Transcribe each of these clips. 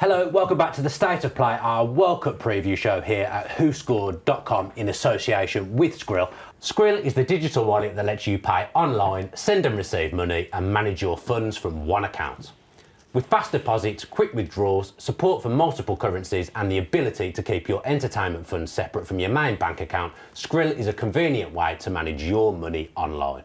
Hello, welcome back to the State of Play, our World Cup preview show here at WhoScored.com in association with Skrill. Skrill is the digital wallet that lets you pay online, send and receive money and manage your funds from one account. With fast deposits, quick withdrawals, support for multiple currencies and the ability to keep your entertainment funds separate from your main bank account, Skrill is a convenient way to manage your money online.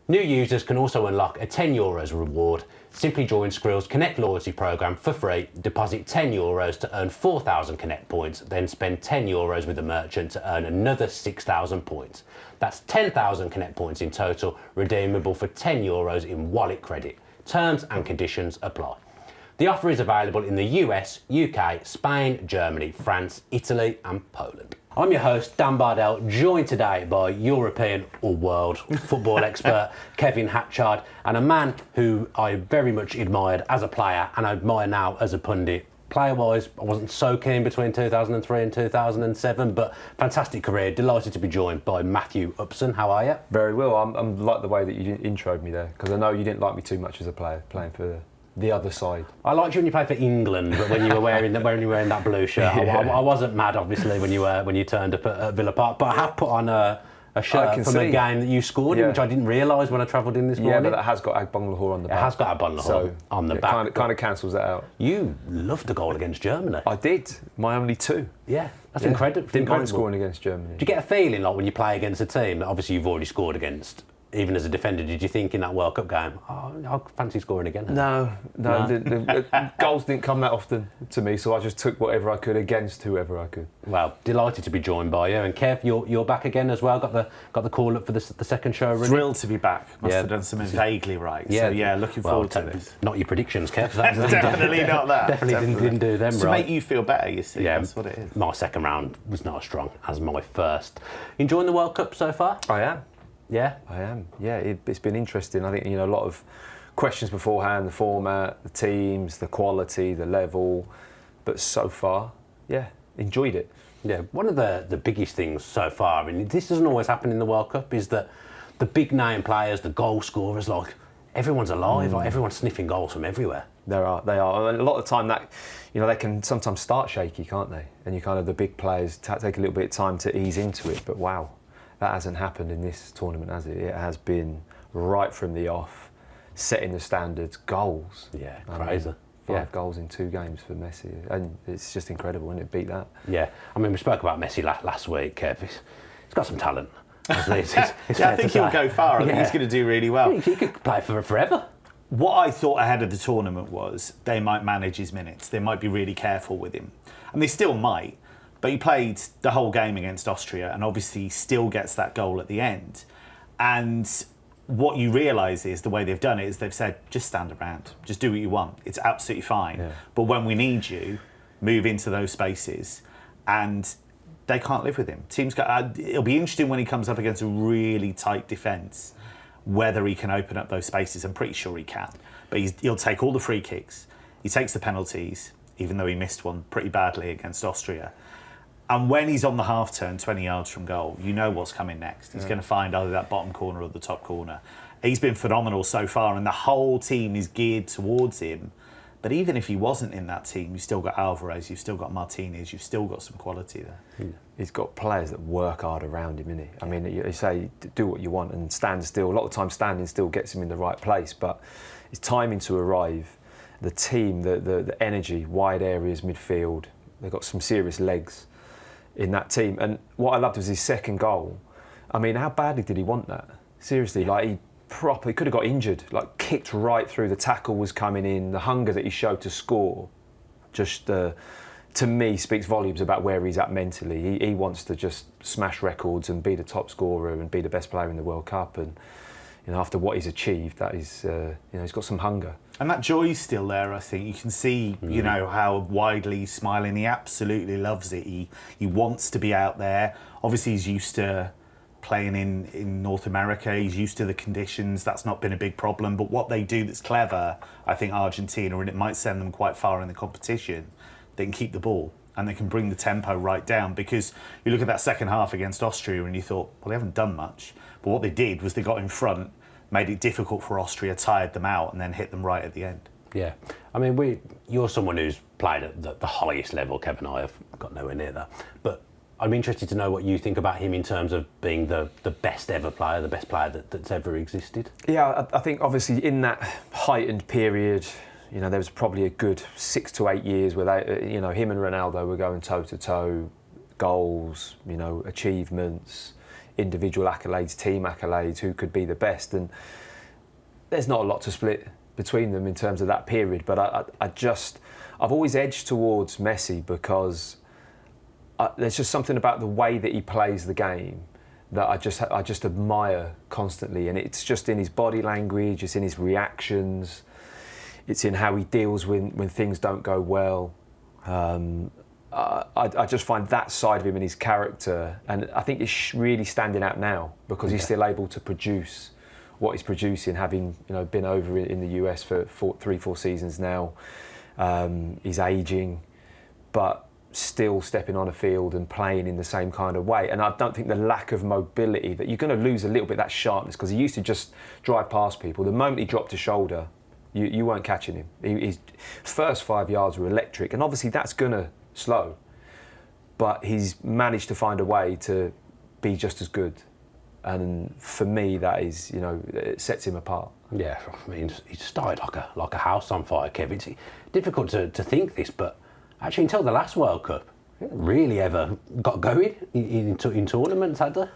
New users can also unlock a €10 reward. Simply join Skrill's Connect loyalty program for free, deposit €10 to earn 4,000 Connect points, then spend €10 with the merchant to earn another 6,000 points. That's 10,000 Connect points in total, redeemable for €10 in wallet credit. Terms and conditions apply. The offer is available in the US, UK, Spain, Germany, France, Italy and Poland. I'm your host, Dan Bardell, joined today by European or world football expert Kevin Hatchard, and a man who I very much admired as a player and I admire now as a pundit. Player-wise, I wasn't so keen between 2003 and 2007, but fantastic career. Delighted to be joined by Matthew Upson. How are you? Very well. I'm like the way that you introed me there, because I know you didn't like me too much as a player, playing for the other side. I liked you when you played for England, but when you were wearing that blue shirt, yeah. I wasn't mad, obviously, when you turned up at Villa Park. But I have put on a shirt from a game that you scored in, which I didn't realise when I travelled in this morning. Yeah, but that has got Agbonlahor on the back. It has got Agbonlahor on the back. Kind of cancels that out. You loved the goal against Germany. I did. My only two. Yeah, that's incredible. Didn't mind scoring against Germany. Do you get a feeling like when you play against a team that obviously you've already scored against? Even as a defender, did you think in that World Cup game, I fancy scoring again? No. The goals didn't come that often to me, so I just took whatever I could against whoever I could. Well, delighted to be joined by you. And Kev, you're back again as well. Got the call up for the second show. Really? Thrilled to be back. Must have done something vaguely right. Yeah, so looking forward to this. Not your predictions, Kev. Definitely not that. Definitely didn't do them to right. To make you feel better, you see. Yeah, that's what it is. My second round was not as strong as my first. Enjoying the World Cup so far? I am. Yeah, I am. Yeah, it's been interesting. I think a lot of questions beforehand: the format, the teams, the quality, the level. But so far, enjoyed it. Yeah, one of the biggest things so far, I mean, this doesn't always happen in the World Cup, is that the big name players, the goal scorers, like everyone's alive, like everyone's sniffing goals from everywhere. They are. And a lot of the time that, they can sometimes start shaky, can't they? And the big players take a little bit of time to ease into it. But wow. That hasn't happened in this tournament, has it? It has been right from the off, setting the standards, goals. Yeah, crazy. 5 goals in 2 games for Messi, and it's just incredible, isn't it? Beat that. Yeah, I mean, we spoke about Messi last week, Kev. He's got some talent. I think he'll go far. I think he's going to do really well. He could play for forever. What I thought ahead of the tournament was they might manage his minutes. They might be really careful with him, and they still might. But he played the whole game against Austria and obviously still gets that goal at the end. And what you realise is the way they've done it is they've said, just stand around, just do what you want. It's absolutely fine. Yeah. But when we need you, move into those spaces. And they can't live with him. It'll be interesting when he comes up against a really tight defence, whether he can open up those spaces. I'm pretty sure he can. But he'll take all the free kicks. He takes the penalties, even though he missed one pretty badly against Austria. And when he's on the half turn, 20 yards from goal, you know what's coming next. He's going to find either that bottom corner or the top corner. He's been phenomenal so far, and the whole team is geared towards him. But even if he wasn't in that team, you've still got Alvarez, you've still got Martinez, you've still got some quality there. He's got players that work hard around him, innit? I mean, you say, do what you want and stand still. A lot of times standing still gets him in the right place, but it's timing to arrive. The team, the energy, wide areas, midfield, they've got some serious legs in that team. And what I loved was his second goal. I mean, how badly did he want that? Seriously, like he could have got injured, like kicked right through, the tackle was coming in, the hunger that he showed to score just, to me, speaks volumes about where he's at mentally. He wants to just smash records and be the top scorer and be the best player in the World Cup. And after what he's achieved, that is, he's got some hunger. And that joy's still there, I think. You can see, how widely he's smiling. He absolutely loves it. He wants to be out there. Obviously, he's used to playing in North America. He's used to the conditions. That's not been a big problem. But what they do that's clever, I think Argentina, and it might send them quite far in the competition, they can keep the ball and they can bring the tempo right down. Because you look at that second half against Austria and you thought, well, they haven't done much. But what they did was they got in front, made it difficult for Austria, tired them out, and then hit them right at the end. Yeah, I mean, you're someone who's played at the highest level. Kevin and I have got nowhere near that. But I'm interested to know what you think about him in terms of being the best ever player, the best player that's ever existed. Yeah, I think obviously in that heightened period, you know, there was probably a good 6 to 8 years where they, you know, him and Ronaldo were going toe to toe, goals, you know, achievements, individual accolades, team accolades, who could be the best, and there's not a lot to split between them in terms of that period. But I've always edged towards Messi because there's just something about the way that he plays the game that I just admire constantly, and it's just in his body language, it's in his reactions, it's in how he deals when things don't go well. I just find that side of him and his character, and I think it's really standing out now because he's still able to produce what he's producing, having, you know, been over in the US for 3-4 seasons now. He's aging, but still stepping on a field and playing in the same kind of way. And I don't think the lack of mobility, that you're going to lose a little bit of that sharpness, because he used to just drive past people. The moment he dropped a shoulder, you weren't catching him. His first 5 yards were electric, and obviously that's going to slow. But he's managed to find a way to be just as good. And for me, that is, you know, it sets him apart. Yeah, I mean, he started like a house on fire, Kev. It's difficult to think this, but actually until the last World Cup, he hadn't really ever got going in tournaments, had they?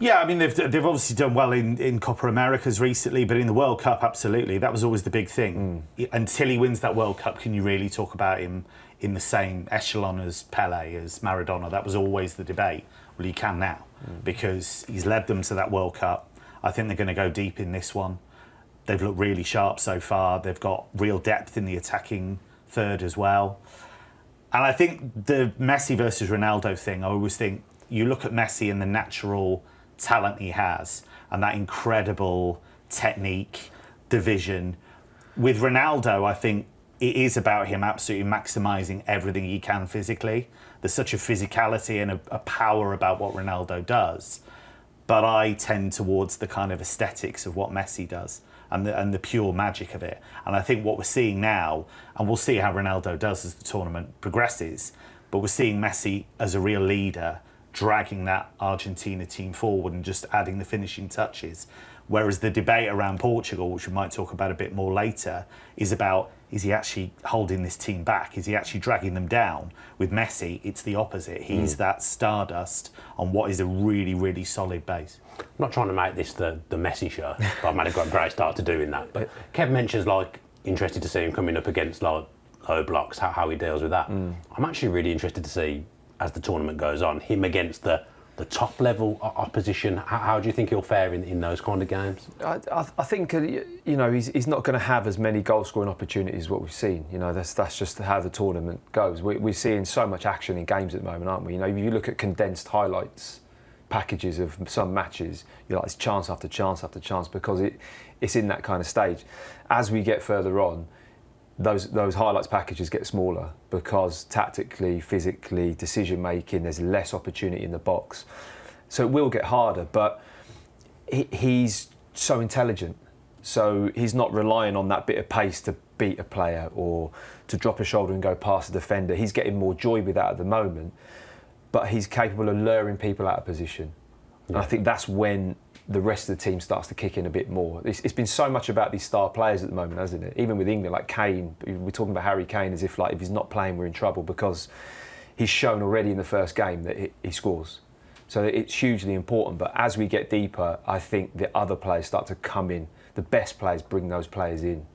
Yeah, I mean, they've obviously done well in Copa Americas recently, but in the World Cup, absolutely. That was always the big thing. Until he wins that World Cup, can you really talk about him in the same echelon as Pele, as Maradona? That was always the debate. Well, you can now, because he's led them to that World Cup. I think they're going to go deep in this one. They've looked really sharp so far. They've got real depth in the attacking third as well. And I think the Messi versus Ronaldo thing, I always think you look at Messi and the natural talent he has and that incredible technique, division. With Ronaldo, I think it is about him absolutely maximising everything he can physically. There's such a physicality and a power about what Ronaldo does. But I tend towards the kind of aesthetics of what Messi does and the pure magic of it. And I think what we're seeing now, and we'll see how Ronaldo does as the tournament progresses, but we're seeing Messi as a real leader, dragging that Argentina team forward and just adding the finishing touches. Whereas the debate around Portugal, which we might talk about a bit more later, is about, is he actually holding this team back? Is he actually dragging them down? With Messi, it's the opposite. He's that stardust on what is a really, really solid base. I'm not trying to make this the Messi show, but I've made a great start to doing that. But Kev mentions, like, interested to see him coming up against like low blocks, how he deals with that. I'm actually really interested to see, as the tournament goes on, him against the top level opposition. How do you think he'll fare in those kind of games? I think you know, he's not going to have as many goal scoring opportunities as what we've seen. You know, that's just how the tournament goes. We're seeing so much action in games at the moment, aren't we? You know, if you look at condensed highlights packages of some matches, you're like, it's chance after chance after chance, because it's in that kind of stage. As we get further on, those highlights packages get smaller, because tactically, physically, decision making, there's less opportunity in the box. So it will get harder, but he's so intelligent. So he's not relying on that bit of pace to beat a player or to drop a shoulder and go past a defender. He's getting more joy with that at the moment, but he's capable of luring people out of position. And I think that's when the rest of the team starts to kick in a bit more. It's been so much about these star players at the moment, hasn't it? Even with England, like Kane, we're talking about Harry Kane as if, like, if he's not playing, we're in trouble, because he's shown already in the first game that he scores. So it's hugely important. But as we get deeper, I think the other players start to come in. The best players bring those players in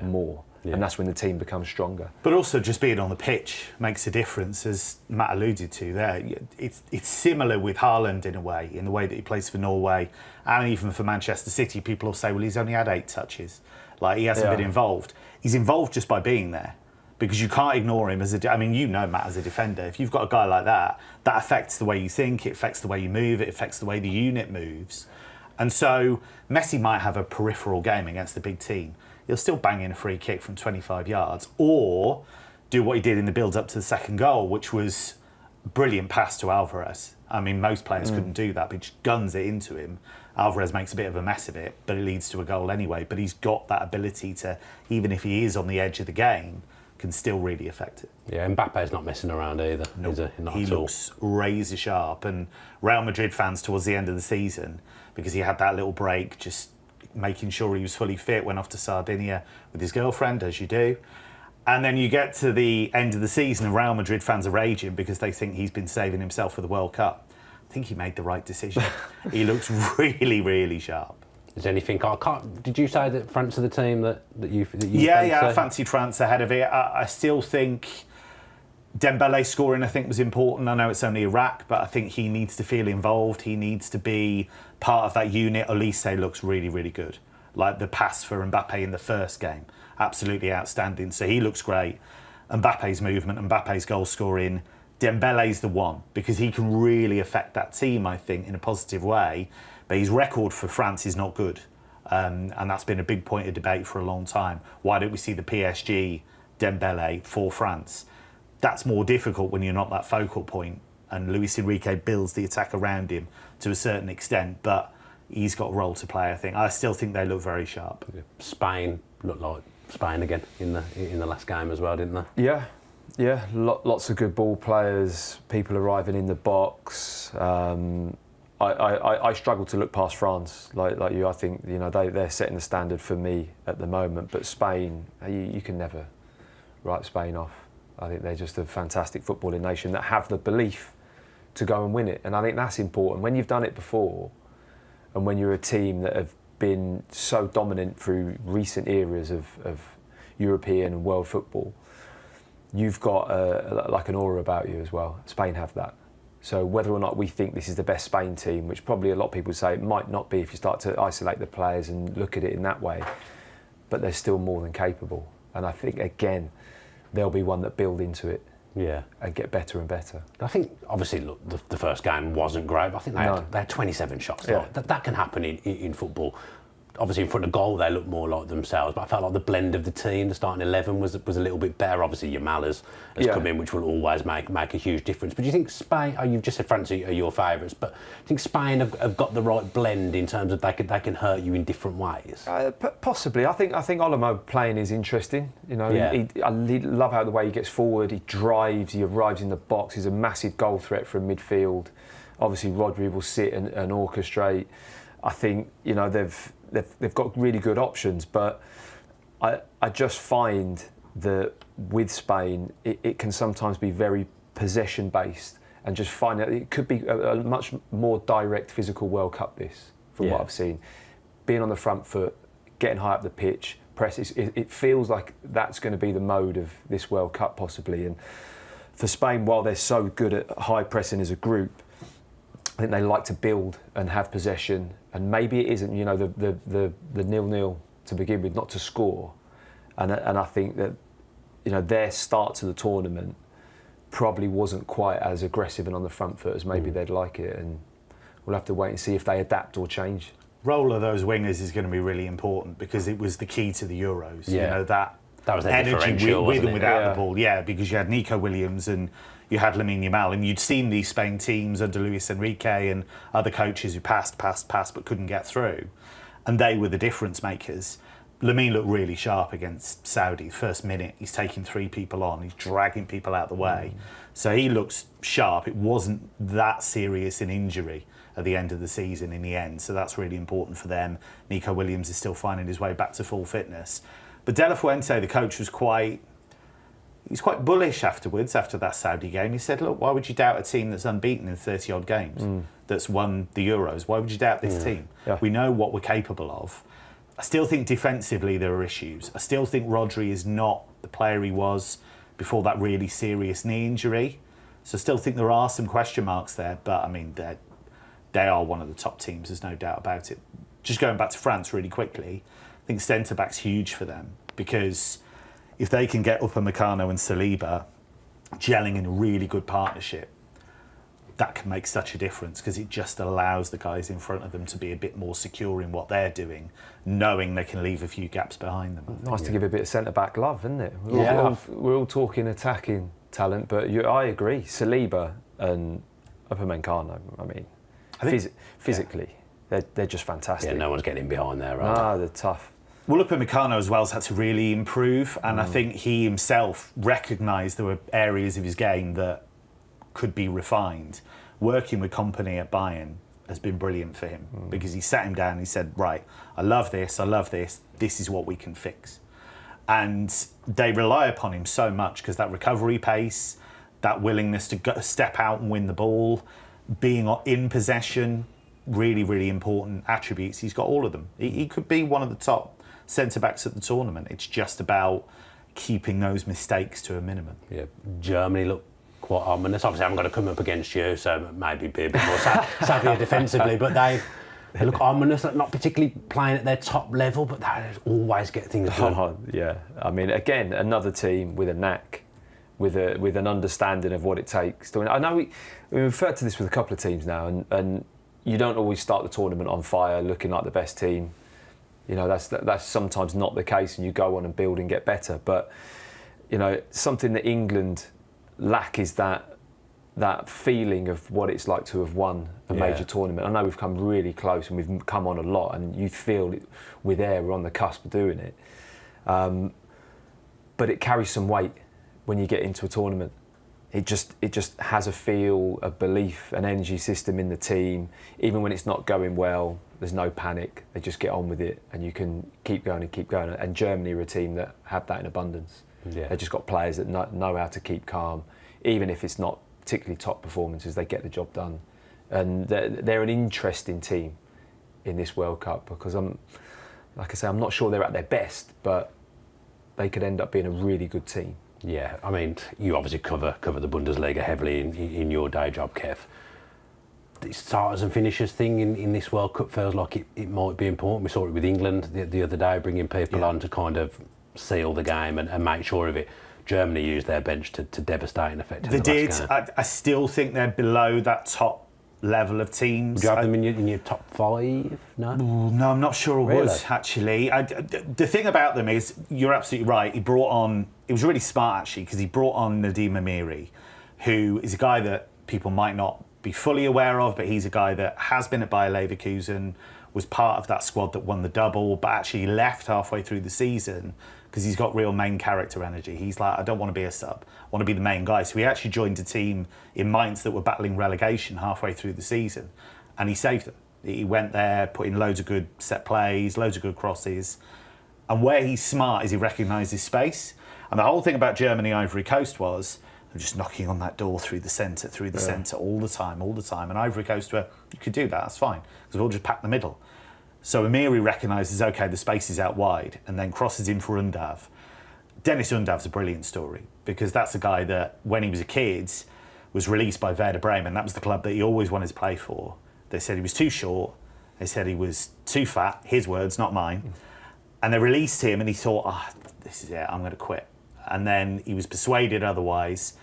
more. Yeah. And that's when the team becomes stronger. But also just being on the pitch makes a difference, as Matt alluded to there. It's similar with Haaland in the way that he plays for Norway, and even for Manchester City. People will say, well, he's only had 8 touches. Like, he hasn't been involved. He's involved just by being there, because you can't ignore him I mean, you know, Matt, as a defender, if you've got a guy like that, that affects the way you think, it affects the way you move, it affects the way the unit moves. And so Messi might have a peripheral game against the big team. He'll still bang in a free kick from 25 yards, or do what he did in the build-up to the second goal, which was brilliant pass to Alvarez. I mean, most players couldn't do that, but he just guns it into him. Alvarez makes a bit of a mess of it, but it leads to a goal anyway. But he's got that ability to, even if he is on the edge of the game, can still really affect it. Yeah, Mbappe's not messing around either. No, Not he at all. looks razor sharp. And Real Madrid fans towards the end of the season, because he had that little break, just making sure he was fully fit, went off to Sardinia with his girlfriend, as you do. And then you get to the end of the season and Real Madrid fans are raging because they think he's been saving himself for the World Cup. I think he made the right decision. He looks really, really sharp. Is there anything did you say that France are the team that you Yeah, I fancied France ahead of it. I still think Dembele scoring, I think, was important. I know it's only Iraq, but I think he needs to feel involved. He needs to be part of that unit. Olise looks really, really good. Like the pass for Mbappe in the first game, absolutely outstanding. So he looks great. Mbappe's movement, Mbappe's goal scoring. Dembele's the one, because he can really affect that team, I think, in a positive way. But his record for France is not good. And that's been a big point of debate for a long time. Why don't we see the PSG Dembele for France? That's more difficult when you're not that focal point. And Luis Enrique builds the attack around him to a certain extent. But he's got a role to play, I think. I still think they look very sharp. Spain looked like Spain again in the last game as well, didn't they? Yeah, lots of good ball players, people arriving in the box. I struggle to look past France like you. I think they're setting the standard for me at the moment. But Spain, you can never write Spain off. I think they're just a fantastic footballing nation that have the belief to go and win it. And I think that's important. When you've done it before, and when you're a team that have been so dominant through recent eras of European and world football, you've got like an aura about you as well. Spain have that. So whether or not we think this is the best Spain team, which probably a lot of people say it might not be if you start to isolate the players and look at it in that way, but they're still more than capable. And I think, again, they'll be one that build into it. Yeah, and get better and better. I think, obviously, look, the first game wasn't great, but I think they had 27 shots. Yeah. Like, that can happen in football. Obviously, in front of goal, they look more like themselves, but I felt like the blend of the team, the starting 11, was a little bit better. Obviously, Yamal has come in, which will always make a huge difference. But do you think Spain, you've just said France are your favourites, but do you think Spain have got the right blend in terms of they can hurt you in different ways? Possibly. I think Olmo playing is interesting. I love how the way he gets forward, he drives, he arrives in the box, he's a massive goal threat from midfield. Obviously, Rodri will sit and orchestrate. I think they've got really good options, but I just find that with Spain it can sometimes be very possession based, and just find that it could be a much more direct physical World Cup from what I've seen. Being on the front foot, getting high up the pitch, press. It feels like that's going to be the mode of this World Cup possibly. And for Spain, while they're so good at high pressing as a group, I think they like to build and have possession, and maybe it isn't, the 0-0 to begin with, not to score, and I think that, their start to the tournament probably wasn't quite as aggressive and on the front foot as maybe they'd like it, and we'll have to wait and see if they adapt or change. Role of those wingers is going to be really important because it was the key to the Euros. Yeah. That was their energy differential, with and wasn't it? without the ball. Yeah, because you had Nico Williams and you had Lamine Yamal, and you'd seen these Spain teams under Luis Enrique and other coaches who passed but couldn't get through, and they were the difference makers. Lamine looked really sharp against Saudi. First minute, he's taking 3 people on, he's dragging people out the way. So he looks sharp. It wasn't that serious an injury at the end of the season in the end, so that's really important for them. Nico Williams is still finding his way back to full fitness. But De La Fuente, the coach, was quite bullish afterwards, after that Saudi game. He said, look, why would you doubt a team that's unbeaten in 30-odd games, that's won the Euros? Why would you doubt this team? Yeah. We know what we're capable of. I still think defensively there are issues. I still think Rodri is not the player he was before that really serious knee injury. So I still think there are some question marks there, but I mean, they are one of the top teams, there's no doubt about it. Just going back to France really quickly, I think centre-back's huge for them, because if they can get Upamecano and Saliba gelling in a really good partnership, that can make such a difference, because it just allows the guys in front of them to be a bit more secure in what they're doing, knowing they can leave a few gaps behind them. Nice to give a bit of centre-back love, isn't it? Yeah. We're all talking attacking talent, but I agree. Saliba, and Upamecano, I mean, physically, they're just fantastic. Yeah, no one's getting behind there, right? No, they're tough. Well, Upamecano as well has had to really improve, and I think he himself recognised there were areas of his game that could be refined. Working with Kompany at Bayern has been brilliant for him because he sat him down and he said, right, I love this, this is what we can fix. And they rely upon him so much because that recovery pace, that willingness to step out and win the ball, being in possession, really, really important attributes. He's got all of them. He could be one of the top centre-backs at the tournament. It's just about keeping those mistakes to a minimum. Yeah, Germany look quite ominous. Obviously, I'm going to come up against you, so maybe be a bit more savvier defensively, but they look ominous, not particularly playing at their top level, but they always get things done. Oh, yeah, I mean, again, another team with a knack, with an understanding of what it takes. I know we referred to this with a couple of teams now, and you don't always start the tournament on fire looking like the best team. You know, that's sometimes not the case, and you go on and build and get better. But, you know, something that England lack is that feeling of what it's like to have won a major tournament. I know we've come really close and we've come on a lot, and you feel we're on the cusp of doing it. But it carries some weight when you get into a tournament. It just has a feel, a belief, an energy system in the team. Even when it's not going well, there's no panic. They just get on with it, and you can keep going and keep going. And Germany are a team that have that in abundance. Yeah. They've just got players that know how to keep calm, even if it's not particularly top performances. They get the job done, and they're an interesting team in this World Cup because I'm not sure they're at their best, but they could end up being a really good team. Yeah, I mean, you obviously cover the Bundesliga heavily in your day job, Kev. The starters and finishers thing in this World Cup feels like it might be important. We saw it with England the other day, bringing people on to kind of seal the game and make sure of it. Germany used their bench to devastate and affect. They did. I still think they're below that top level of teams. Would you have them in your top 5? No? No, I'm not sure I would, actually. The thing about them is, you're absolutely right. It was really smart, actually, because he brought on Nadim Amiri, who is a guy that people might not be fully aware of, but he's a guy that has been at Bayer Leverkusen, was part of that squad that won the double, but actually left halfway through the season because he's got real main character energy. He's like, I don't want to be a sub, I want to be the main guy. So he actually joined a team in Mainz that were battling relegation halfway through the season, and he saved them. He went there, put in loads of good set plays, loads of good crosses, and where he's smart is he recognised his space. And the whole thing about Germany, Ivory Coast was they're just knocking on that door through the centre all the time. And Ivory Coast were, you could do that, that's fine, because we'll just pack the middle. So Amiri recognises, OK, the space is out wide, and then crosses in for Undav. Dennis Undav's a brilliant story, because that's a guy that, when he was a kid, was released by Werder Bremen. That was the club that he always wanted to play for. They said he was too short. They said he was too fat. His words, not mine. And they released him, and he thought, this is it, I'm going to quit. And then he was persuaded otherwise,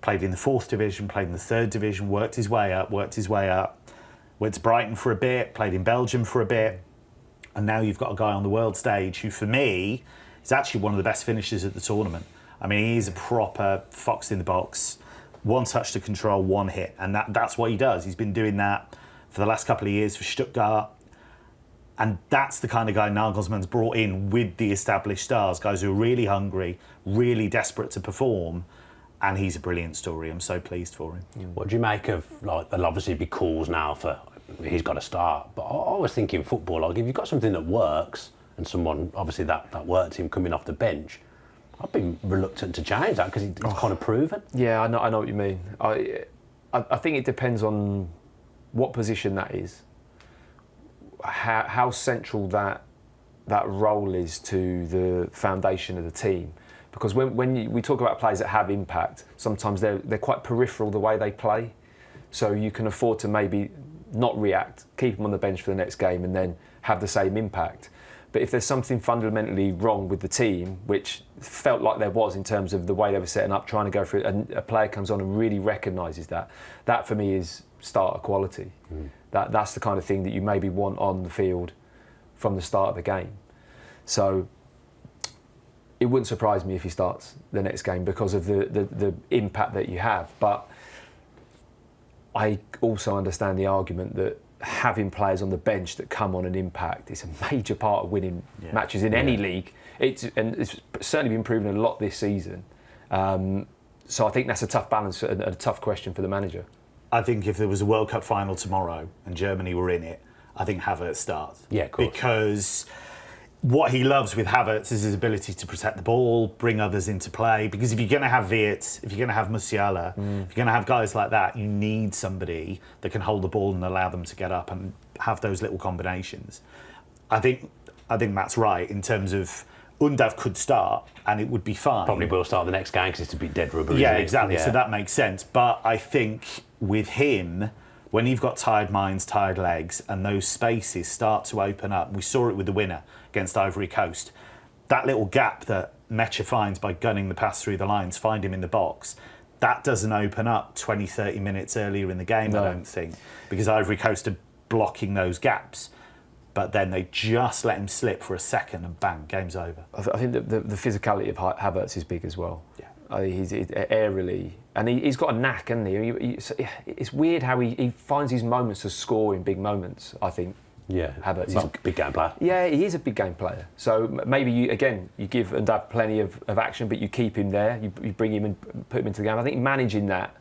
played in the 4th division, played in the 3rd division, worked his way up, went to Brighton for a bit, played in Belgium for a bit, and now you've got a guy on the world stage who, for me, is actually one of the best finishers at the tournament. I mean, he's a proper fox in the box, one touch to control, one hit, and that's what he does. He's been doing that for the last couple of years for Stuttgart, and that's the kind of guy Nagelsmann's brought in with the established stars, guys who are really hungry, really desperate to perform, and he's a brilliant story. I'm so pleased for him. What do you make of, like, there'll obviously be calls now for he's got to start, but I was thinking football, like, if you've got something that works and someone, obviously that worked him coming off the bench, I've been reluctant to change that because it's kind of proven. Yeah, I know what you mean. I think it depends on what position that is, how central that role is to the foundation of the team. Because when we talk about players that have impact, sometimes they're quite peripheral the way they play. So you can afford to maybe not react, keep them on the bench for the next game, and then have the same impact. But if there's something fundamentally wrong with the team, which felt like there was in terms of the way they were setting up, trying to go through it, and a player comes on and really recognises that for me is starter quality. That's the kind of thing that you maybe want on the field from the start of the game. So it wouldn't surprise me if he starts the next game because of the impact that you have. But I also understand the argument that having players on the bench that come on and impact is a major part of winning matches in any league. It's certainly been proven a lot this season. So I think that's a tough balance and a tough question for the manager. I think if there was a World Cup final tomorrow and Germany were in it, I think Havertz starts. Yeah, of course. Because what he loves with Havertz is his ability to protect the ball, bring others into play. Because if you're going to have Wirtz, if you're going to have Musiala, if you're going to have guys like that, you need somebody that can hold the ball and allow them to get up and have those little combinations. I think Matt's right in terms of Undav could start and it would be fine. Probably will start the next game because it's a bit dead rubber. Yeah, exactly. So that makes sense. But I think with him, when you've got tired minds, tired legs, and those spaces start to open up, we saw it with the winner against Ivory Coast. That little gap that Mecha finds by gunning the pass through the lines, find him in the box, that doesn't open up 20, 30 minutes earlier in the game, no. I don't think, because Ivory Coast are blocking those gaps. But then they just let him slip for a second and bang, game's over. I think the physicality of Havertz is big as well. Yeah. He's aerially, and he's got a knack, hasn't he? It's weird how he finds his moments to score in big moments, I think. Yeah, Havertz. He's a big game player. Yeah, he is a big game player. So maybe you give Ndab plenty of action, but you keep him there, you bring him and put him into the game. I think managing that,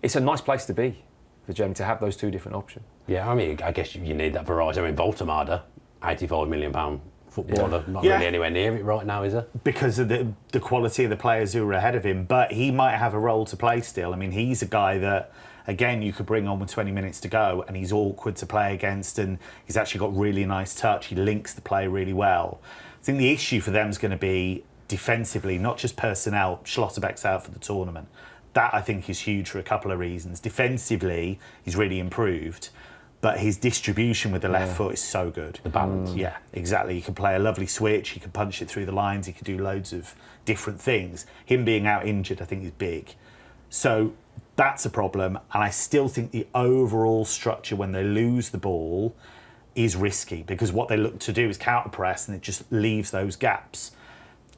it's a nice place to be for Germany to have those two different options. Yeah, I mean, I guess you need that variety. I mean, Voltemada, £85 million footballer, not really anywhere near it right now, is he? Because of the quality of the players who are ahead of him, but he might have a role to play still. I mean, he's a guy that, again, you could bring on with 20 minutes to go and he's awkward to play against and he's actually got really nice touch. He links the play really well. I think the issue for them is going to be defensively, not just personnel. Schlotterbeck's out for the tournament. That, I think, is huge for a couple of reasons. Defensively, he's really improved, but his distribution with the left foot is so good. The balance. Yeah, exactly. He can play a lovely switch, he can punch it through the lines, he can do loads of different things. Him being out injured, I think, is big. So that's a problem, and I still think the overall structure when they lose the ball is risky, because what they look to do is counter-press, and it just leaves those gaps.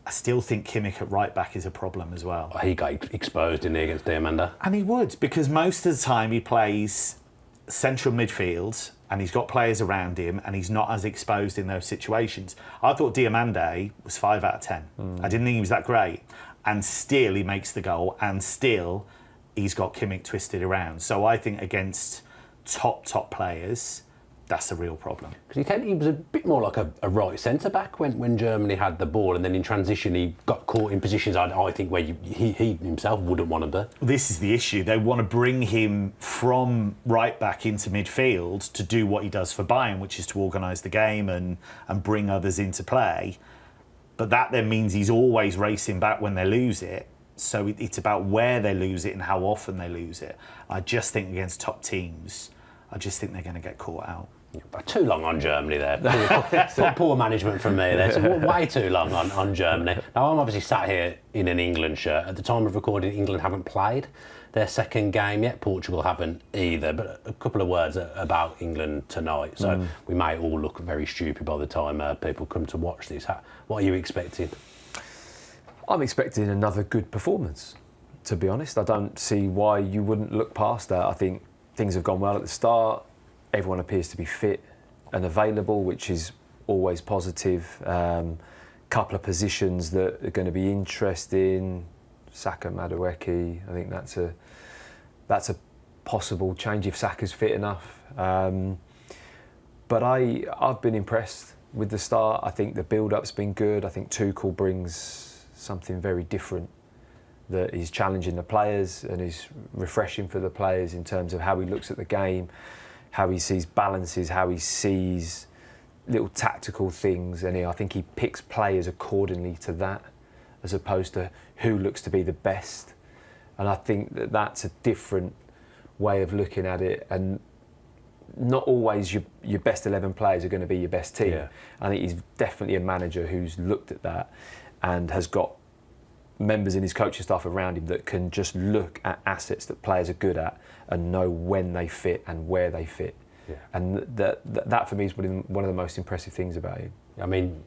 I still think Kimmich at right back is a problem as well. He got exposed in there against Diamanda. And he would, because most of the time he plays central midfield and he's got players around him and he's not as exposed in those situations. I thought Diamande was 5 out of 10. I didn't think he was that great. And still he makes the goal and still he's got Kimmich twisted around. So I think against top players, that's a real problem. Because he was a bit more like a right centre-back when Germany had the ball, and then in transition he got caught in positions I think where he himself wouldn't want to be. This is the issue. They want to bring him from right back into midfield to do what he does for Bayern, which is to organise the game and bring others into play. But that then means he's always racing back when they lose it. So it's about where they lose it and how often they lose it. I just think against top teams, I just think they're going to get caught out. Too long on Germany there. Poor management from me there. So way too long on Germany. Now, I'm obviously sat here in an England shirt. At the time of recording, England haven't played their second game yet. Portugal haven't either. But a couple of words about England tonight. So we may all look very stupid by the time people come to watch this. What are you expecting? I'm expecting another good performance, to be honest. I don't see why you wouldn't look past that. I think things have gone well at the start. Everyone appears to be fit and available, which is always positive. Couple of positions that are going to be interesting. Saka, Madueke. I think that's a possible change if Saka's fit enough. But I've been impressed with the start. I think the build-up's been good. I think Tuchel brings something very different that is challenging the players and is refreshing for the players in terms of how he looks at the game, how he sees balances, how he sees little tactical things, and I think he picks players accordingly to that, as opposed to who looks to be the best. And I think that that's a different way of looking at it, and not always your best 11 players are going to be your best team. Yeah. I think he's definitely a manager who's looked at that and has got members in his coaching staff around him that can just look at assets that players are good at and know when they fit and where they fit. Yeah. And that for me is one of the most impressive things about him. I mean,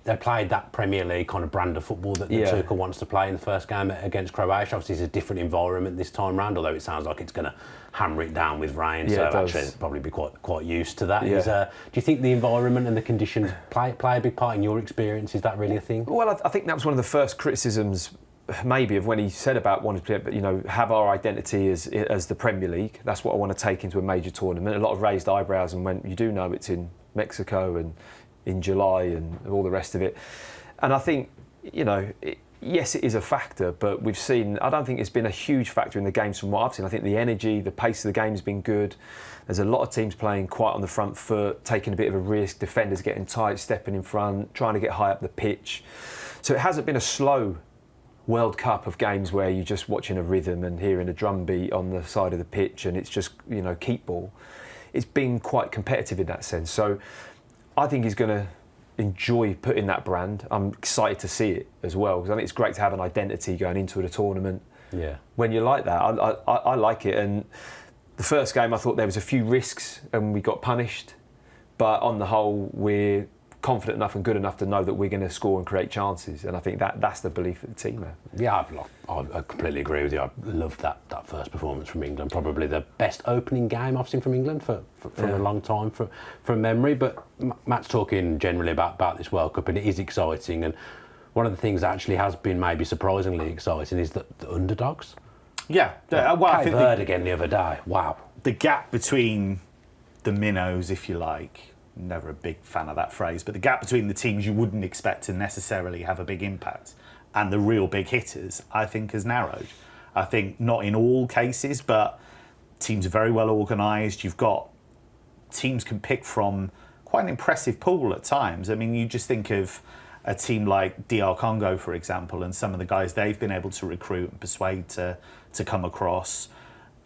they played that Premier League kind of brand of football that Tuchel wants to play in the first game against Croatia. Obviously, it's a different environment this time round, although it sounds like it's going to hammer it down with rain. Yeah, so actually, they'll probably be quite used to that. Yeah. Do you think the environment and the conditions play a big part in your experience? Is that really a thing? Well, I think that was one of the first criticisms, maybe, of when he said about wanting to, have our identity as the Premier League. That's what I want to take into a major tournament. A lot of raised eyebrows and went, you do know it's in Mexico and in July and all the rest of it. And I think, yes, it is a factor, but we've seen, I don't think it's been a huge factor in the games from what I've seen. I think the energy, the pace of the game has been good. There's a lot of teams playing quite on the front foot, taking a bit of a risk, defenders getting tight, stepping in front, trying to get high up the pitch. So it hasn't been a slow World Cup of games where you're just watching a rhythm and hearing a drum beat on the side of the pitch and it's just, keep ball. It's been quite competitive in that sense. So I think he's going to enjoy putting that brand. I'm excited to see it as well, because I think it's great to have an identity going into the tournament. Yeah. When you're like that, I like it. And the first game, I thought there was a few risks and we got punished. But on the whole, we're confident enough and good enough to know that we're going to score and create chances, and I think that's the belief of the team there. Yeah, I completely agree with you. I loved that first performance from England. Probably the best opening game I've seen from England for a long time, from memory. But Matt's talking generally about this World Cup, and it is exciting. And one of the things that actually has been maybe surprisingly exciting is the underdogs. Yeah, Cape Verde again the other day. Wow, the gap between the minnows, if you like. Never a big fan of that phrase, but the gap between the teams you wouldn't expect to necessarily have a big impact and the real big hitters, I think, has narrowed. I think not in all cases, but teams are very well organised. You've got teams can pick from quite an impressive pool at times. I mean, you just think of a team like DR Congo, for example, and some of the guys they've been able to recruit and persuade to come across.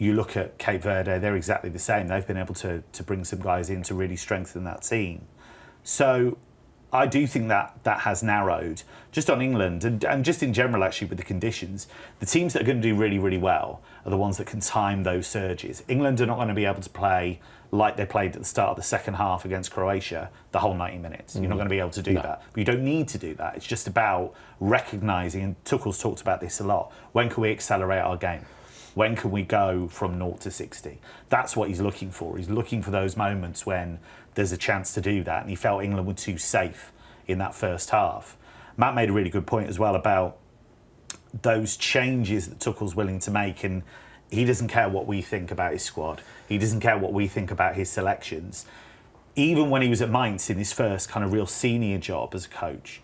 You look at Cape Verde, they're exactly the same. They've been able to bring some guys in to really strengthen that team. So I do think that has narrowed. Just on England, and just in general, actually, with the conditions, the teams that are going to do really, really well are the ones that can time those surges. England are not going to be able to play like they played at the start of the second half against Croatia, the whole 90 minutes. You're not going to be able to do that. But you don't need to do that. It's just about recognising, and Tuchel's talked about this a lot, when can we accelerate our game? When can we go from 0 to 60? That's what he's looking for. He's looking for those moments when there's a chance to do that. And he felt England were too safe in that first half. Matt made a really good point as well about those changes that Tuchel's willing to make. And he doesn't care what we think about his squad. He doesn't care what we think about his selections. Even when he was at Mainz in his first kind of real senior job as a coach,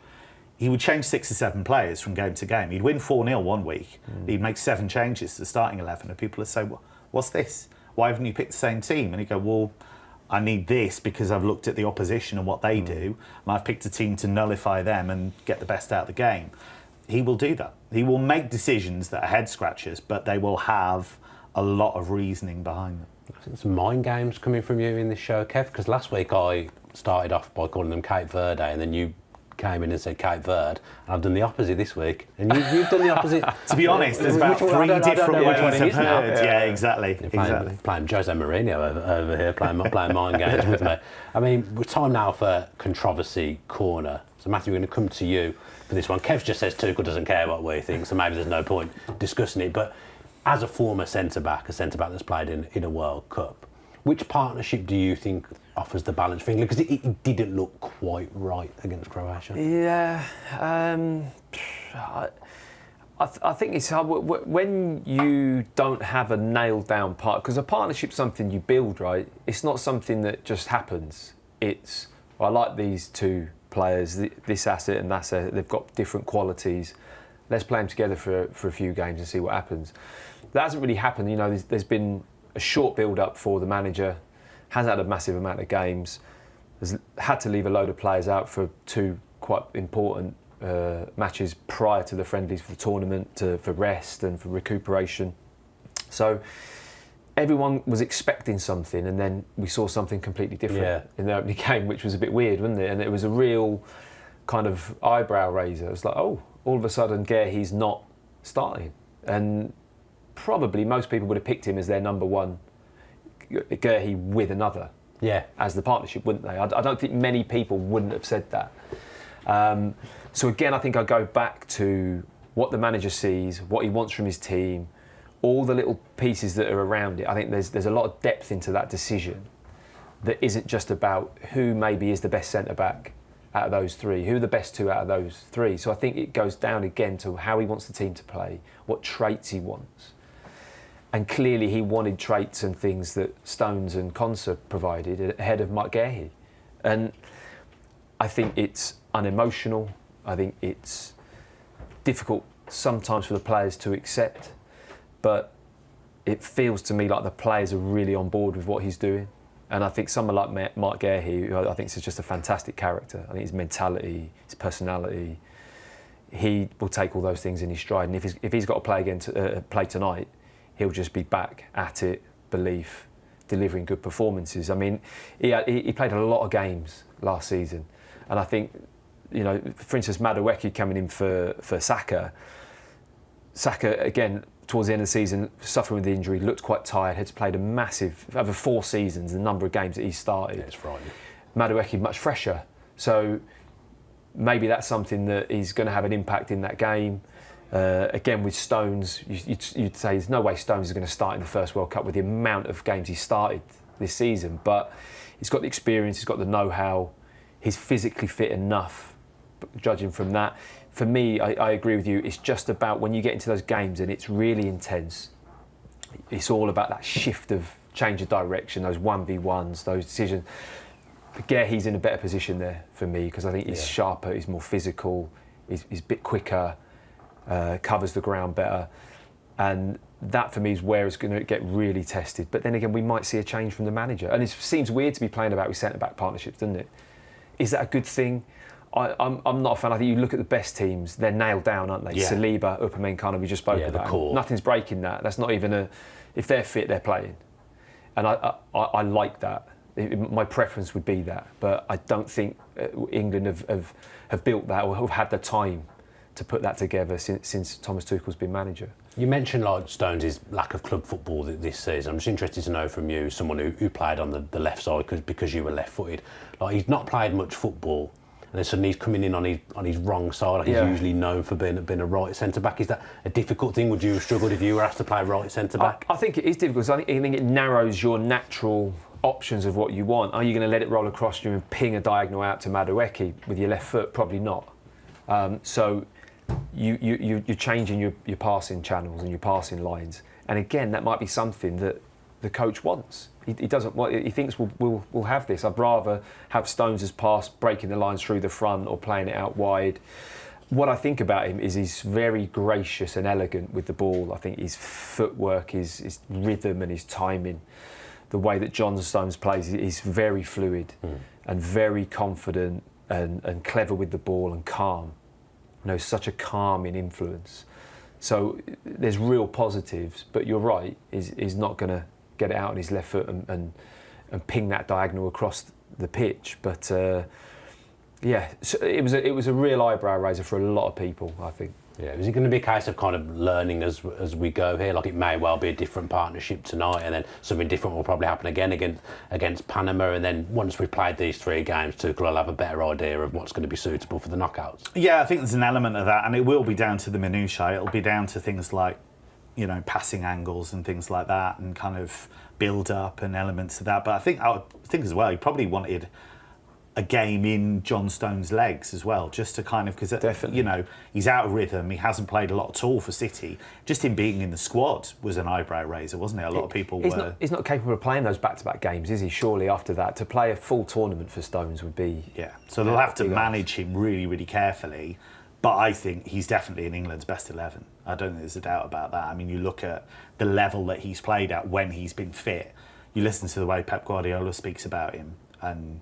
he would change 6 or 7 players from game to game. He'd win 4-0 one week. He'd make 7 changes to the starting 11. And people would say, well, what's this? Why haven't you picked the same team? And he'd go, well, I need this because I've looked at the opposition and what they do. And I've picked a team to nullify them and get the best out of the game. He will do that. He will make decisions that are head scratchers, but they will have a lot of reasoning behind them. I think some mind games coming from you in this show, Kev, because last week I started off by calling them Cape Verde, and then you came in and said Cape Verde, and I've done the opposite this week, and you've done the opposite. To be honest, there's about 3 different ways I've heard. Yeah, exactly. Playing Jose Mourinho over here, playing mind games with me. I mean, it's time now for Controversy Corner. So Matthew, we're going to come to you for this one. Kev just says Tuchel doesn't care what we think, so maybe there's no point discussing it. But as a former centre-back, that's played in a World Cup, which partnership do you think offers the balance for England? Because it didn't look quite right against Croatia. Yeah, I think it's hard when you don't have a nailed down part, because a partnership's something you build, right? It's not something that just happens. It's, I like these 2 players, this asset and that asset, they've got different qualities. Let's play them together for a few games and see what happens. That hasn't really happened. There's been a short build-up for the manager, has had a massive amount of games, has had to leave a load of players out for 2 quite important matches prior to the friendlies for the tournament, for rest and for recuperation. So everyone was expecting something, and then we saw something completely different in the opening game, which was a bit weird, wasn't it? And it was a real kind of eyebrow raiser. It was like, oh, all of a sudden Guehi's not starting. And probably most people would have picked him as their number 1, Guehi with another, as the partnership, wouldn't they? I don't think many people wouldn't have said that. So again, I think I go back to what the manager sees, what he wants from his team, all the little pieces that are around it. I think there's a lot of depth into that decision that isn't just about who maybe is the best centre-back out of those three, who are the best two out of those three. So I think it goes down again to how he wants the team to play, what traits he wants. And clearly he wanted traits and things that Stones and Konsa provided ahead of Mark Guehi. And I think it's unemotional. I think it's difficult sometimes for the players to accept. But it feels to me like the players are really on board with what he's doing. And I think someone like Mark Guehi, who I think is just a fantastic character. I think his mentality, his personality, he will take all those things in his stride. And if he's got to play again, play tonight, he'll just be back at it, belief, delivering good performances. I mean, he played a lot of games last season, and I think, you know, for instance, Madueke coming in for Saka. Saka again, towards the end of the season, suffering with the injury, looked quite tired, had played a massive, over 4 seasons, the number of games that he started. Yeah, it's frightening. Madueke much fresher. So maybe that's something that is going to have an impact in that game. Again, with Stones, you'd say there's no way Stones is going to start in the first World Cup with the amount of games he started this season. But he's got the experience, he's got the know-how, he's physically fit enough, judging from that. For me, I agree with you, it's just about when you get into those games and it's really intense, it's all about that shift of change of direction, those 1v1s, those decisions. Again, he's in a better position there for me because I think he's sharper, he's more physical, he's a bit quicker, covers the ground better. And that for me is where it's going to get really tested. But then again, we might see a change from the manager. And it seems weird to be playing about with centre-back partnerships, doesn't it? Is that a good thing? I'm not a fan. I think you look at the best teams, they're nailed down, aren't they? Yeah. Saliba, Upamecano, we just spoke about. Core. Nothing's breaking that. That's not even if they're fit, they're playing. And I like that. My preference would be that. But I don't think England have built that or have had the time to put that together since Thomas Tuchel's been manager. You mentioned like Stones' lack of club football this season. I'm just interested to know from you, someone who played on the left side because you were left-footed. Like, he's not played much football, and then suddenly he's coming in on his wrong side. Like, he's usually known for being a right centre-back. Is that a difficult thing? Would you have struggled if you were asked to play right centre-back? I think it is difficult. I think it narrows your natural options of what you want. Are you going to let it roll across you and ping a diagonal out to Madueke with your left foot? Probably not. So you're changing your passing channels and your passing lines. And again, that might be something that the coach wants. He doesn't want. He thinks we'll have this. I'd rather have Stones' pass breaking the lines through the front or playing it out wide. What I think about him is he's very gracious and elegant with the ball. I think his footwork, his rhythm and his timing, the way that John Stones plays is very fluid and very confident and clever with the ball and calm. You know, such a calming influence. So there's real positives, but you're right, he's not going to get it out on his left foot and ping that diagonal across the pitch. But yeah, so it was a real eyebrow raiser for a lot of people, I think. Yeah, is it going to be a case of kind of learning as we go here? Like, it may well be a different partnership tonight, and then something different will probably happen again against Panama, and then once we've played these 3 games, Tuchel will have a better idea of what's going to be suitable for the knockouts. Yeah, I think there's an element of that, and it will be down to the minutiae. It'll be down to things like, you know, passing angles and things like that, and kind of build up and elements of that. But I think as well, he probably wanted a game in John Stones' legs as well, just to kind of, because you know, he's out of rhythm, he hasn't played a lot at all for City. Just him being in the squad was an eyebrow raiser, wasn't it? A lot of people He's not capable of playing those back-to-back games, is he? Surely after that, to play a full tournament for Stones would be... Yeah, so they'll have to manage him really, really carefully. But I think he's definitely in England's best 11. I don't think there's a doubt about that. I mean, you look at the level that he's played at when he's been fit. You listen to the way Pep Guardiola speaks about him, and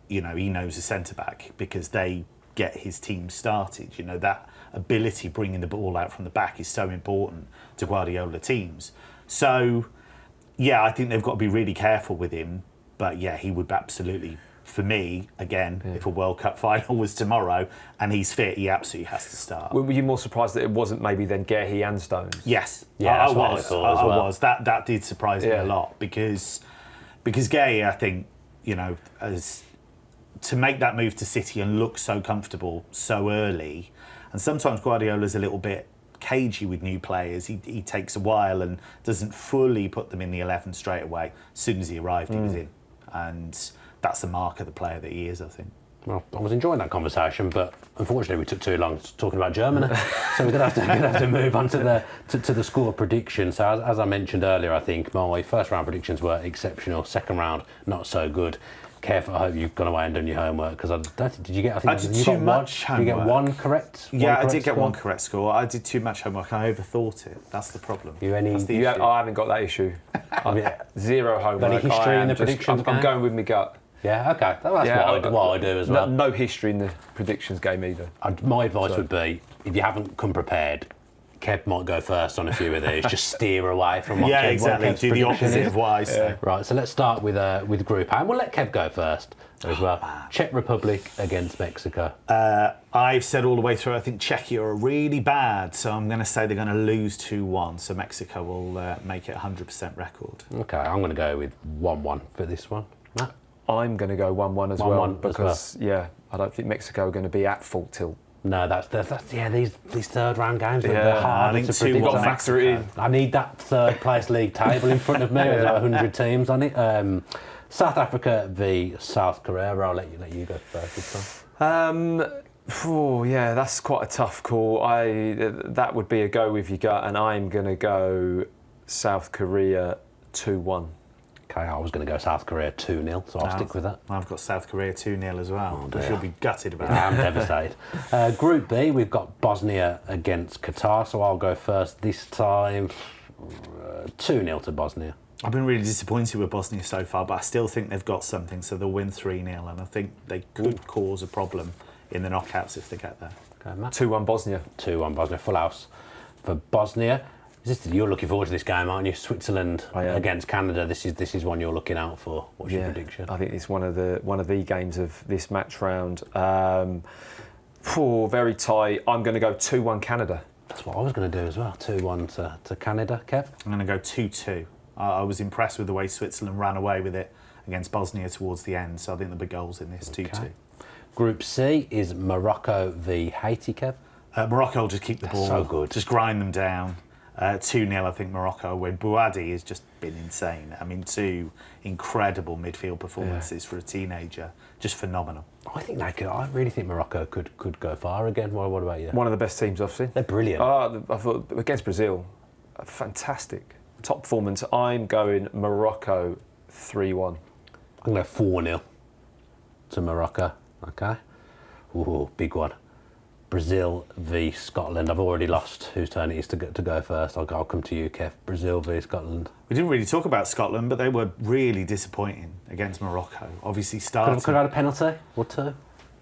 you know, he knows a centre-back because they get his team started. You know, that ability bringing the ball out from the back is so important to Guardiola teams. So, yeah, I think they've got to be really careful with him. But, yeah, he would absolutely, for me, again, if a World Cup final was tomorrow and he's fit, he absolutely has to start. Were you more surprised that it wasn't maybe then Guehi and Stones? Yes. Yeah, I was. That did surprise me a lot because Guehi, I think, you know, as to make that move to City and look so comfortable so early, and sometimes Guardiola's a little bit cagey with new players. He takes a while and doesn't fully put them in the 11 straight away. As soon as he arrived, he was in. And that's the mark of the player that he is, I think. Well, I was enjoying that conversation, but unfortunately we took too long talking about Germany, so we're going to have to move on to the score prediction. So as I mentioned earlier, I think my first round predictions were exceptional. Second round, not so good. Kev, I hope you've gone away and done your homework, because I don't think, did you get? I think I did you too got much homework. Did you get one correct? Yeah, I did get one correct score. I did too much homework. I overthought it. That's the problem. That's the issue. I haven't got that issue. Zero homework. Any history in the predictions I'm going with my gut. Yeah, okay. That's what I do as well. No history in the predictions game either. My advice would be, if you haven't come prepared, Kev might go first on a few of these. Just steer away from what Kev, exactly. What Kev's Do the opposite of what I say. Yeah. Right, so let's start with Group A, and we'll let Kev go first as well. Czech Republic against Mexico. I've said all the way through, I think Czechia are really bad, so I'm going to say they're going to lose 2-1, so Mexico will make it 100% record. Okay, I'm going to go with 1-1 for this one. Matt? I'm going to go 1-1 as well, because I don't think Mexico are going to be at full tilt. No, that's these third round games. They're hard to predict. You've got to factor it in. I need that third place league table in front of me with about 100 teams on it. South Africa v South Korea. I'll let you go first this time. That's quite a tough call. That would be a go with your gut, and I'm going to go South Korea 2-1. Okay, I was going to go South Korea 2-0, so I'll stick with that. I've got South Korea 2-0 as well. I should be gutted about that. I'm devastated. Group B, we've got Bosnia against Qatar, so I'll go first this time. 2-0 to Bosnia. I've been really disappointed with Bosnia so far, but I still think they've got something, so they'll win 3-0, and I think they could cause a problem in the knockouts if they get there. Okay, Matt? 2-1 Bosnia. 2-1 Bosnia, full house for Bosnia. You're looking forward to this game, aren't you? Switzerland against Canada. This is one you're looking out for. What's your prediction? I think it's one of the games of this match round. Very tight. I'm going to go 2-1 Canada. That's what I was going to do as well. 2-1 to Canada. Kev? I'm going to go 2-2. I was impressed with the way Switzerland ran away with it against Bosnia towards the end, so I think there'll be goals in this. 2-2. Group C is Morocco v Haiti. Kev? Morocco will just keep the ball. So good. Just grind them down. 2-0, I think Morocco win. Bouadi has just been insane. I mean, 2 incredible midfield performances for a teenager. Just phenomenal. I think they could. I really think Morocco could go far again. What about you? One of the best teams I've seen. They're brilliant. I thought against Brazil, fantastic. Top performance. I'm going Morocco 3-1. I'm going to go 4-0 to Morocco. Okay. Ooh, big one. Brazil v Scotland. I've already lost whose turn it is to go first. I'll come to you, Kev. Brazil v Scotland. We didn't really talk about Scotland, but they were really disappointing against Morocco. Obviously started... Could have had a penalty or two?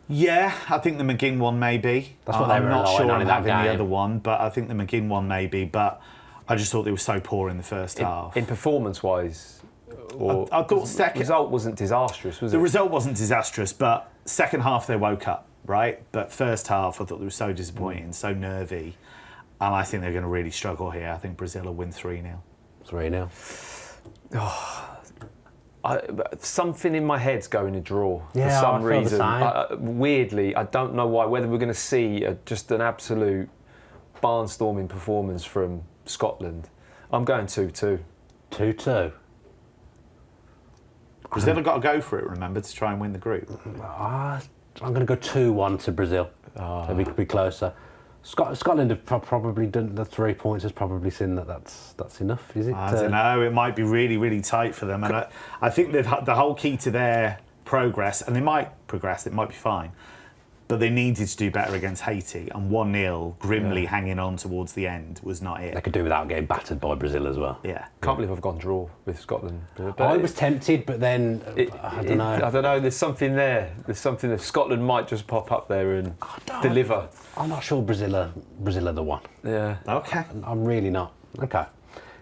Yeah, I think the McGinn one maybe. That's what they were not sure on having game. The other one, but I think the McGinn one maybe. But I just thought they were so poor in the first half. In performance-wise? Or I thought second... The result wasn't disastrous, was it? The result wasn't disastrous, but second half they woke up. Right, but first half I thought they were so disappointing, so nervy, and I think they're going to really struggle here. I think Brazil will win 3-0. 3-0. Something in my head's going a draw for some I feel reason. the same. Weirdly, I don't know why. Whether we're going to see just an absolute barnstorming performance from Scotland. I'm going 2-2. 2-2. Brazil have got to go for it. Remember, to try and win the group. I'm going to go 2-1 to Brazil. So we could be closer. Scotland have probably done the 3 points. Has probably seen that's enough. Is it? I don't know. It might be really, really tight for them, and I think the whole key to their progress, and they might progress. It might be fine. But they needed to do better against Haiti, and 1-0 grimly hanging on towards the end was not it. They could do without getting battered by Brazil as well. Yeah. Can't believe I've gone draw with Scotland. But I was tempted, but then I don't know. I don't know. There's something there. There's something that Scotland might just pop up there and deliver. I'm not sure Brazil are the one. Yeah. Okay. I'm really not. Okay.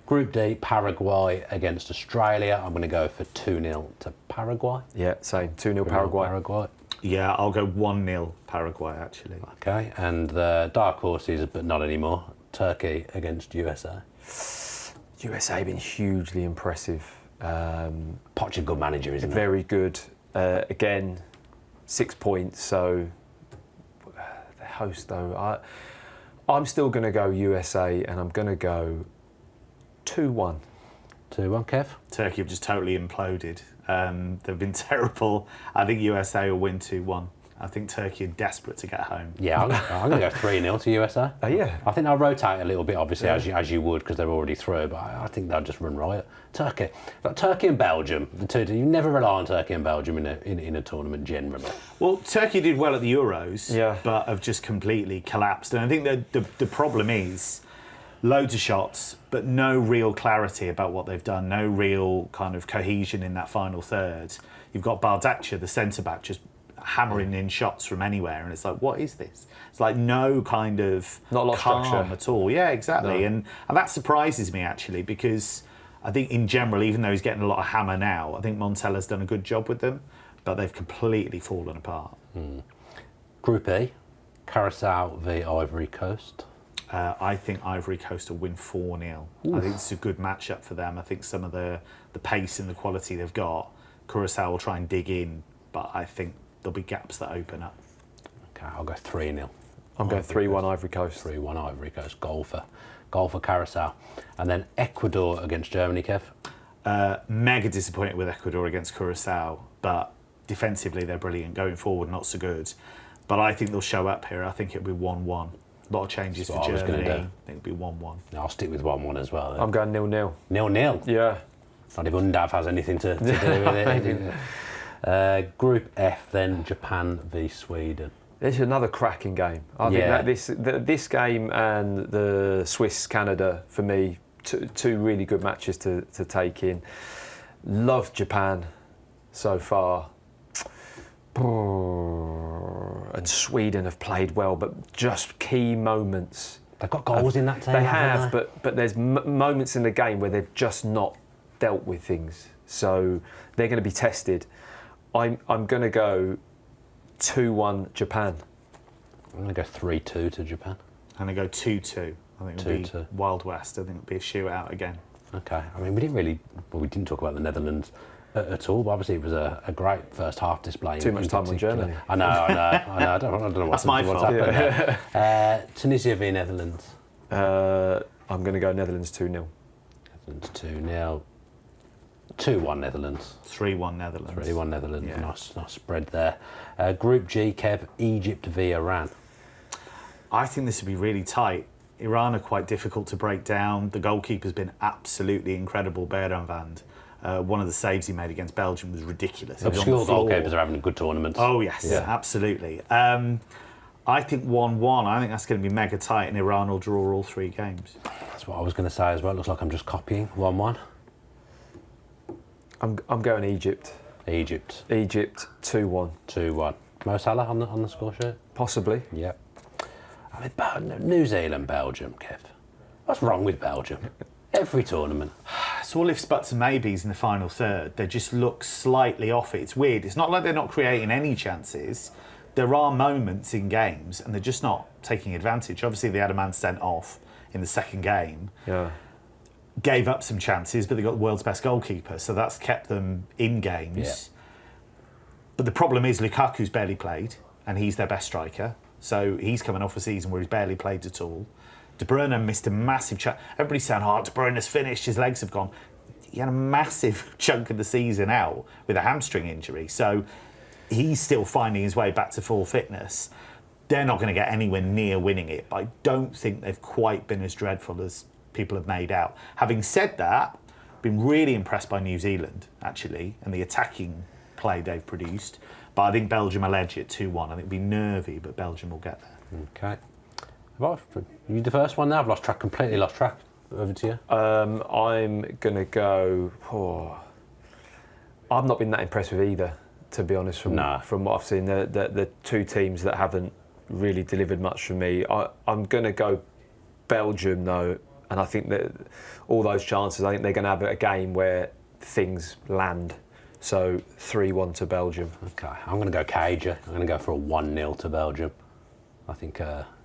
Group D, Paraguay against Australia. I'm going to go for 2-0 to Paraguay. Yeah, same. 2-0 Paraguay. Yeah, I'll go 1-0 Paraguay, actually. Okay, and the dark horses, but not anymore, Turkey against USA. USA been hugely impressive. Poch a good manager, isn't he? Very good. Again, 6 points, so the host though. I'm still going to go USA, and I'm going to go 2-1. 2-1, Kev? Turkey have just totally imploded. They've been terrible. I think USA will win 2-1. I think Turkey are desperate to get home. Yeah, I'm going to go 3-0 to USA. Oh, yeah. I think they'll rotate a little bit, obviously, as you would, because they're already through, but I think they'll just run riot. Turkey. Like Turkey and Belgium, the two, you never rely on Turkey and Belgium in a tournament generally. Well, Turkey did well at the Euros, Yeah. but have just completely collapsed. And I think that the problem is loads of shots, but no real clarity about what they've done, no real kind of cohesion in that final third. You've got Bardakcia, the centre-back, just hammering in shots from anywhere, and it's like, what is this? It's like no kind of Not a lot of calm structure at all. Yeah, exactly. No. And that surprises me actually, because I think in general, even though he's getting a lot of hammer now, I think Montella's done a good job with them, but they've completely fallen apart. Group E, Curacao v Ivory Coast. I think Ivory Coast will win 4-0. I think it's a good matchup for them. I think some of the pace and the quality they've got, Curacao will try and dig in, but I think there'll be gaps that open up. Okay, I'll go 3-0. I'm going 3-1 Ivory Coast. 3-1 Ivory Coast. Goal for Curacao. And then Ecuador against Germany, Kev. Mega disappointed with Ecuador against Curacao, but defensively they're brilliant. Going forward, not so good. But I think they'll show up here. I think it'll be 1-1. A lot of changes That's for what I was Germany. gonna do. I think it'll be 1-1. I'll stick with 1-1 as well. I'm going 0-0. 0-0. Yeah. Not if Undav has anything to do with it. Group F, then Japan v Sweden. It's another cracking game. I think that this game and the Swiss-Canada, for me, two really good matches to take in. Love Japan so far. And Sweden have played well, but just key moments. They've got goals in that team. They have, but there's moments in the game where they've just not dealt with things. So they're going to be tested. I'm going to go 2-1 Japan. I'm going to go 3-2 to Japan. I'm going to go 2-2. I think it'll be Wild West. I think it'll be a shootout again. Okay. I mean, we didn't talk about the Netherlands at all, but obviously it was a great first half display. Too much time on Germany. I know. I don't know what's happened there. Tunisia v Netherlands. I'm going to go Netherlands 2-0. Netherlands 2-0. 2-1 Netherlands. 3-1 Netherlands. 3-1 Netherlands. Yeah. Nice spread there. Group G, Kev, Egypt v Iran. I think this would be really tight. Iran are quite difficult to break down. The goalkeeper's been absolutely incredible, Beranvand. One of the saves he made against Belgium was ridiculous. Obscure goalkeepers are having a good tournament. Oh, yes, absolutely. I think 1-1. I think that's going to be mega tight, and Iran will draw all 3 games. That's what I was going to say as well. Looks like I'm just copying. 1-1. I'm going Egypt. Egypt 2-1. 2-1. Mo Salah on the score sheet? Possibly. Yep. I mean, New Zealand, Belgium, Kev. What's wrong with Belgium? Every tournament. It's all ifs, buts and maybes in the final third. They just look slightly off it. It's weird. It's not like they're not creating any chances. There are moments in games and they're just not taking advantage. Obviously, they had a man sent off in the second game. Yeah. Gave up some chances, but they got the world's best goalkeeper, so that's kept them in games. Yeah. But the problem is Lukaku's barely played, and he's their best striker. So he's coming off a season where he's barely played at all. De Bruyne missed a massive chunk. Everybody's saying, De Bruyne's finished, his legs have gone. He had a massive chunk of the season out with a hamstring injury. So he's still finding his way back to full fitness. They're not going to get anywhere near winning it, but I don't think they've quite been as dreadful as people have made out. Having said that, I've been really impressed by New Zealand, actually, and the attacking play they've produced. But I think Belgium will edge it 2-1. I think it'll be nervy, but Belgium will get there. Okay. You the first one now? I've completely lost track. Over to you. I'm going to go... I've not been that impressed with either, to be honest, from what I've seen. The 2 teams that haven't really delivered much for me. I'm going to go Belgium, though, and I think that all those chances, I think they're going to have a game where things land. So 3-1 to Belgium. Okay, I'm going to go Cajun. I'm going to go for a 1-0 to Belgium. I think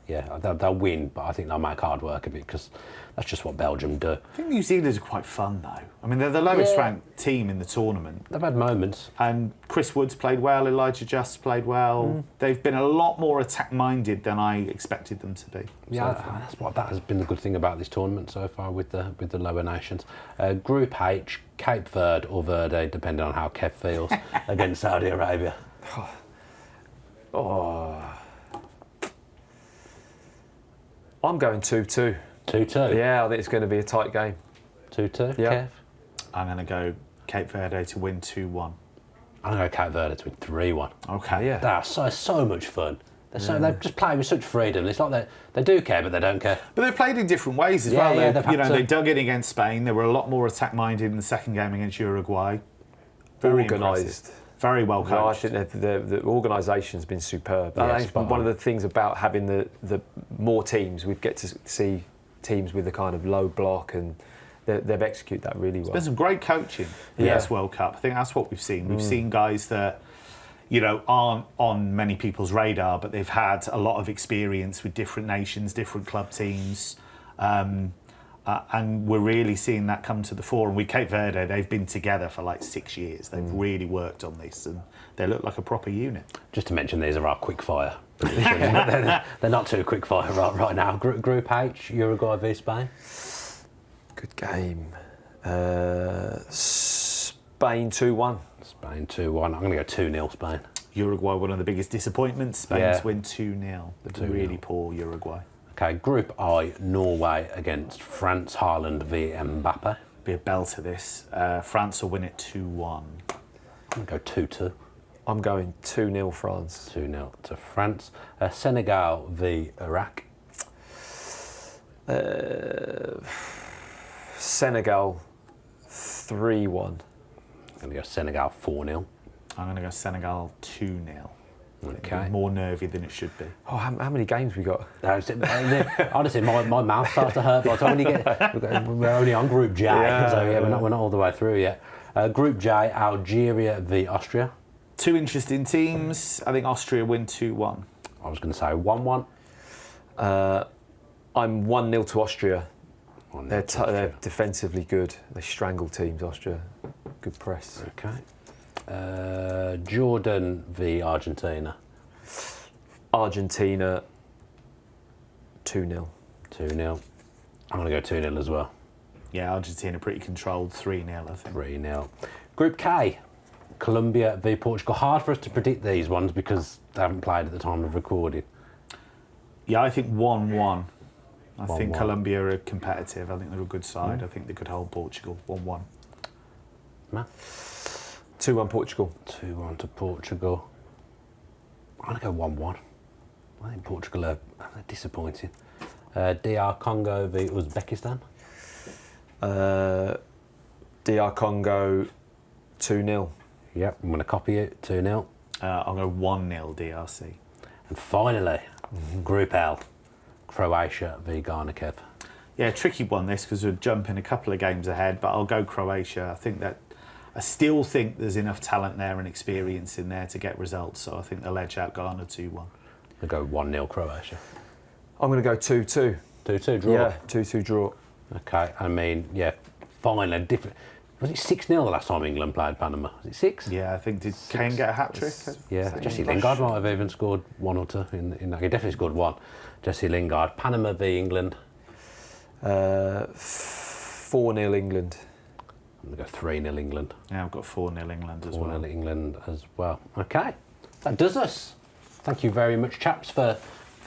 Yeah, they'll win, but I think they'll make hard work of it because that's just what Belgium do. I think New Zealanders are quite fun, though. I mean, they're the lowest ranked team in the tournament. They've had moments. And Chris Woods played well, Elijah Just played well. They've been a lot more attack-minded than I expected them to be. Yeah, that has been the good thing about this tournament so far with the lower nations. Group H, Cape Verde or Verde, depending on how Kev feels, against Saudi Arabia. I'm going 2-2. 2-2? Yeah, I think it's going to be a tight game. 2-2, Yeah. Kev? I'm going to go Cape Verde to win 2-1. I'm going to go Cape Verde to win 3-1. Okay. Yeah. That's so much fun. They just play with such freedom. It's like they do care, but they don't care. But they've played in different ways as Yeah, well. yeah, They dug in against Spain. They were a lot more attack-minded in the second game against Uruguay. Very Organised. impressive. Very well coached. No, I think the organisation's been superb. Yeah, I think spot one on. of the things about having the more teams, we get to see teams with the kind of low block, and they've executed that really well. There's some great coaching in this World Cup. I think that's what we've seen. We've seen guys that, aren't on many people's radar, but they've had a lot of experience with different nations, different club teams. And we're really seeing that come to the fore. And with Cape Verde, they've been together for like 6 years. They've really worked on this, and they look like a proper unit. Just to mention, these are our quick fire. they're not too quick fire right now. Group H, Uruguay v Spain. Good game. Spain 2-1. Spain 2-1. I'm going to go 2-0 Spain. Uruguay, one of the biggest disappointments. Spain Yeah. to win 2-0. They're really poor, Uruguay. Okay, Group I, Norway against France, Haaland v Mbappe. Be a belter this. France will win it 2-1. I'm going to go 2-2. I'm going 2-0 France. 2-0 to France. Senegal v Iraq. Senegal 3-1. I'm going to go Senegal 4-0. I'm going to go Senegal 2-0. Okay. More nervy than it should be. Oh, how many games we got? Honestly, my mouth starts to hurt by the time we're only on Group J, so we're not all the way through yet. Group J, Algeria v Austria. Two interesting teams. I think Austria win 2-1. I was going to say 1-1. I'm 1-0 to Austria. 1-0 They're, to Austria. they're defensively good. They strangle teams, Austria. Good press. Okay. Jordan v Argentina. Argentina 2-0. 2-0. I'm going to go 2-0 as well. Yeah, Argentina pretty controlled. 3-0, I think. 3-0. Group K, Colombia v Portugal. Hard for us to predict these ones because they haven't played at the time of recording. Yeah, I think 1-1. I think 1-1. Colombia are competitive. I think they're a good side. I think they could hold Portugal 1-1. Matt? 2-1 Portugal. 2-1 to Portugal. I'm going to go 1-1. I think Portugal are disappointing. DR Congo v Uzbekistan. DR Congo 2-0. Yep, I'm going to copy it. 2-0. I'll go 1-0 DRC. And finally, Group L, Croatia v Ghana, Kev. Yeah, tricky one this because we're jumping a couple of games ahead, but I'll go Croatia. I still think there's enough talent there and experience in there to get results, so I think they'll edge out Ghana 2-1. I'll go 1-0 Croatia. I'm going to go 2-2. 2-2 draw. Yeah, 2-2 draw. Okay, I mean, yeah, finally, different. Was it 6-0 the last time England played Panama? Was it 6? Yeah, I think, did Kane get a hat-trick? Yeah, Jesse Lingard might have even scored 1 or 2 in that. He definitely scored 1. Jesse Lingard. Panama v England. 4-0 England. I'm going to go 3-0 England. Yeah, I've got 4-0 England as well. 4-0 England as well. Okay, that does us. Thank you very much, chaps, for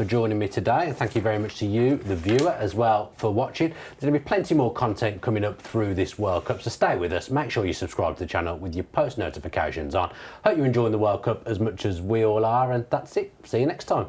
joining me today, and thank you very much to you, the viewer, as well, for watching. There's going to be plenty more content coming up through this World Cup, so stay with us. Make sure you subscribe to the channel with your post notifications on. Hope you're enjoying the World Cup as much as we all are, and that's it. See you next time.